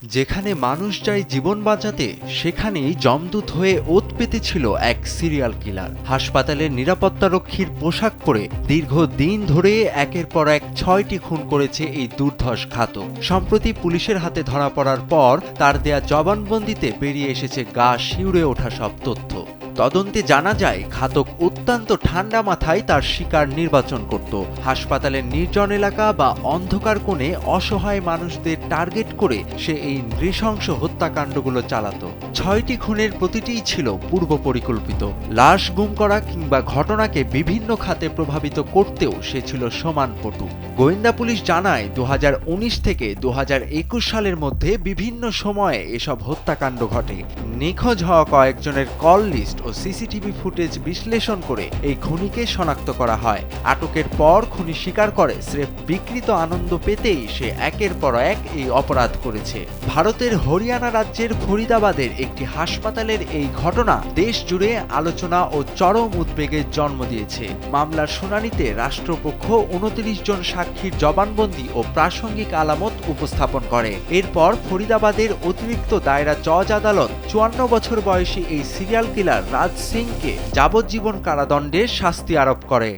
যেখানে মানুষ যায় জীবন বাঁচাতে সেখানেই যমদূত হয়ে ওত পেতেছিল এক সিরিয়াল কিলার। হাসপাতালের নিরাপত্তারক্ষীর পোশাক পরে দীর্ঘদিন ধরে একের পর এক ৬টি খুন করেছে এই দুর্ধর্ষ ঘাতক। সম্প্রতি পুলিশের হাতে ধরা পড়ার পর তার দেয়া জবানবন্দিতে বেরিয়ে এসেছে গা শিউরে ওঠা সব তথ্য। তদন্তে জানা যায় ঘাতক অত্যন্ত ঠান্ডা মাথায় তার শিকার নির্বাচন করত। হাসপাতালের নির্জন এলাকা বা অন্ধকার কোণে অসহায় মানুষদের টার্গেট করে সে এই নৃশংস হত্যাকাণ্ডগুলো চালাতো। ৬টি খুনের প্রতিটিই ছিল পূর্ব পরিকল্পিত। লাশ গুম করা কিংবা ঘটনাকে বিভিন্ন খাতে প্রভাবিত করতেও সে ছিল সমান পটু। গোয়েন্দা পুলিশ জানায় ২০১৯ থেকে ২০২১ সালের মধ্যে বিভিন্ন সময়ে এসব হত্যাকাণ্ড ঘটে। নিখোঁজ হওয়া কয়েকজনের কল লিস্ট ও সিসিটিভি ফুটেজ বিশ্লেষণ করে এই খুনিকে শনাক্ত করা হয়। আটকের পর খুনি স্বীকার করে স্রেফ বিকৃত আনন্দ পেতেই সে একের পর এক এই অপরাধ করেছে। ভারতের হরিয়ানা রাজ্যের ফরিদাবাদের একটি হাসপাতালের এই ঘটনা দেশ জুড়ে আলোচনা ও চরম উদ্বেগের জন্ম দিয়েছে। মামলার শুনানিতে রাষ্ট্রপক্ষ ২৯ জন সাক্ষীর জবানবন্দি ও প্রাসঙ্গিক আলামত উপস্থাপন করে। এরপর ফরিদাবাদের অতিরিক্ত দায়রা জজ আদালত ৫৪ বছর বয়সী এই সিরিয়াল কিলার রাজ সিংকে যাবজ্জীবন কারাদণ্ডের শাস্তি আরোপ করে।